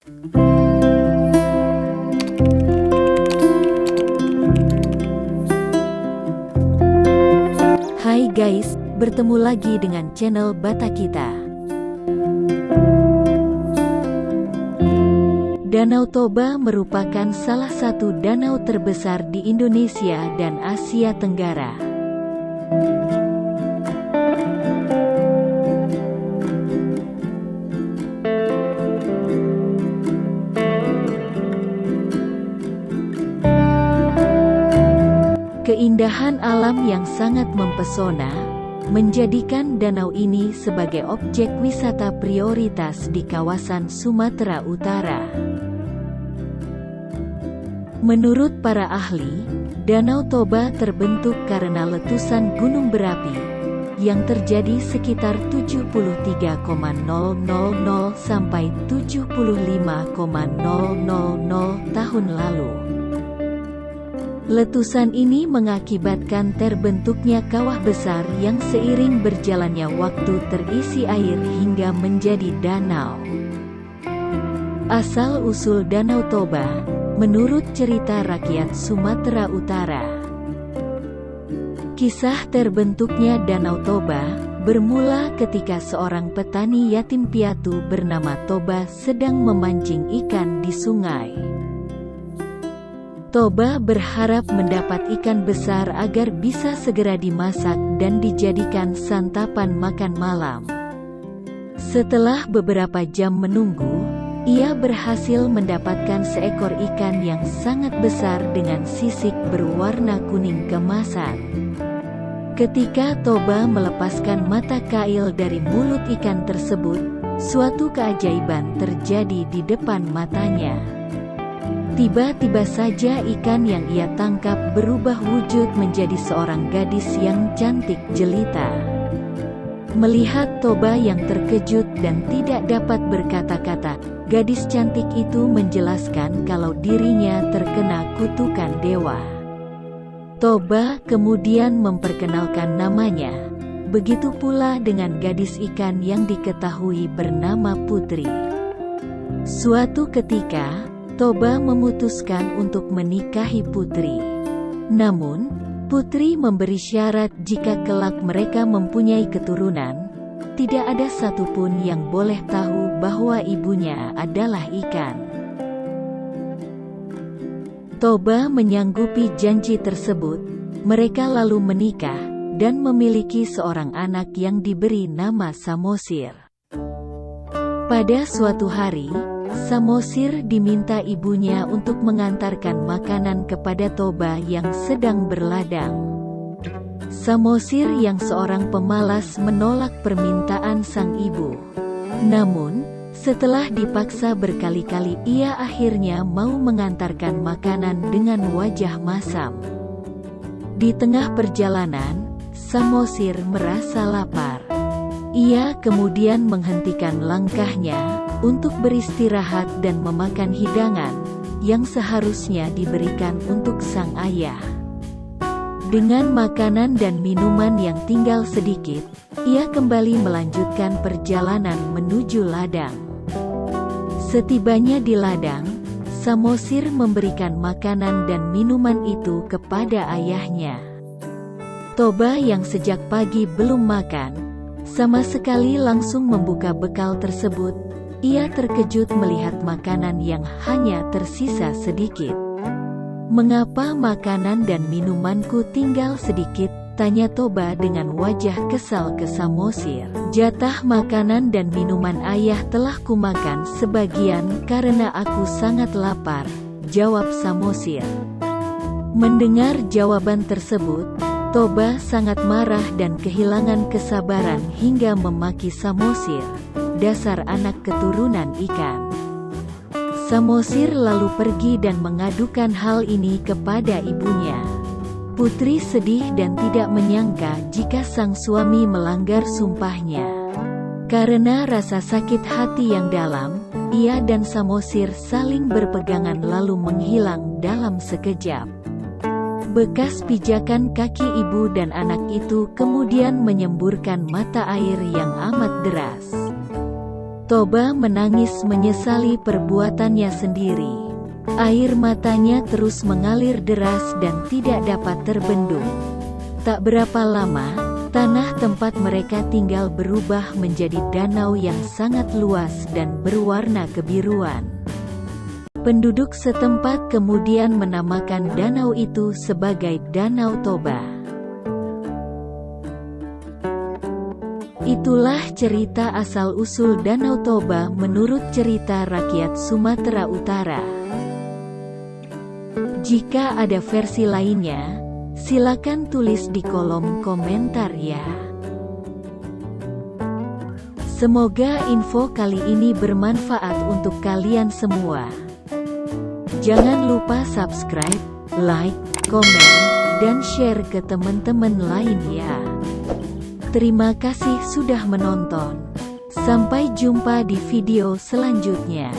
Hai guys, bertemu lagi dengan channel Bata Kita. Danau Toba merupakan salah satu danau terbesar di Indonesia dan Asia Tenggara. Keindahan alam yang sangat mempesona menjadikan danau ini sebagai objek wisata prioritas di kawasan Sumatera Utara. Menurut para ahli, Danau Toba terbentuk karena letusan gunung berapi yang terjadi sekitar 73,000 sampai 75,000 tahun lalu. Letusan ini mengakibatkan terbentuknya kawah besar yang seiring berjalannya waktu terisi air hingga menjadi danau. Asal-usul Danau Toba, menurut cerita rakyat Sumatera Utara. Kisah terbentuknya Danau Toba bermula ketika seorang petani yatim piatu bernama Toba sedang memancing ikan di sungai. Toba berharap mendapat ikan besar agar bisa segera dimasak dan dijadikan santapan makan malam. Setelah beberapa jam menunggu, ia berhasil mendapatkan seekor ikan yang sangat besar dengan sisik berwarna kuning keemasan. Ketika Toba melepaskan mata kail dari mulut ikan tersebut, suatu keajaiban terjadi di depan matanya. Tiba-tiba saja ikan yang ia tangkap berubah wujud menjadi seorang gadis yang cantik jelita. Melihat Toba yang terkejut dan tidak dapat berkata-kata, gadis cantik itu menjelaskan kalau dirinya terkena kutukan dewa. Toba kemudian memperkenalkan namanya. Begitu pula dengan gadis ikan yang diketahui bernama Putri. Suatu ketika, Toba memutuskan untuk menikahi Putri. Namun, Putri memberi syarat jika kelak mereka mempunyai keturunan, tidak ada satupun yang boleh tahu bahwa ibunya adalah ikan. Toba menyanggupi janji tersebut. Mereka lalu menikah dan memiliki seorang anak yang diberi nama Samosir. Pada suatu hari, Samosir diminta ibunya untuk mengantarkan makanan kepada Toba yang sedang berladang. Samosir yang seorang pemalas menolak permintaan sang ibu. Namun, setelah dipaksa berkali-kali ia akhirnya mau mengantarkan makanan dengan wajah masam. Di tengah perjalanan, Samosir merasa lapar. Ia kemudian menghentikan langkahnya untuk beristirahat dan memakan hidangan yang seharusnya diberikan untuk sang ayah. Dengan makanan dan minuman yang tinggal sedikit, ia kembali melanjutkan perjalanan menuju ladang. Setibanya di ladang, Samosir memberikan makanan dan minuman itu kepada ayahnya. Toba yang sejak pagi belum makan sama sekali langsung membuka bekal tersebut. Ia terkejut melihat makanan yang hanya tersisa sedikit. "Mengapa makanan dan minumanku tinggal sedikit?" tanya Toba dengan wajah kesal ke Samosir. "Jatah makanan dan minuman ayah telah kumakan sebagian karena aku sangat lapar," jawab Samosir. Mendengar jawaban tersebut, Toba sangat marah dan kehilangan kesabaran hingga memaki Samosir, "Dasar anak keturunan ikan." Samosir lalu pergi dan mengadukan hal ini kepada ibunya. Putri sedih dan tidak menyangka jika sang suami melanggar sumpahnya. Karena rasa sakit hati yang dalam, ia dan Samosir saling berpegangan lalu menghilang dalam sekejap. Bekas pijakan kaki ibu dan anak itu kemudian menyemburkan mata air yang amat deras. Toba menangis menyesali perbuatannya sendiri. Air matanya terus mengalir deras dan tidak dapat terbendung. Tak berapa lama, tanah tempat mereka tinggal berubah menjadi danau yang sangat luas dan berwarna kebiruan. Penduduk setempat kemudian menamakan danau itu sebagai Danau Toba. Itulah cerita asal-usul Danau Toba menurut cerita rakyat Sumatera Utara. Jika ada versi lainnya, silakan tulis di kolom komentar ya. Semoga info kali ini bermanfaat untuk kalian semua. Jangan lupa subscribe, like, komen, dan share ke teman-teman lain ya. Terima kasih sudah menonton. Sampai jumpa di video selanjutnya.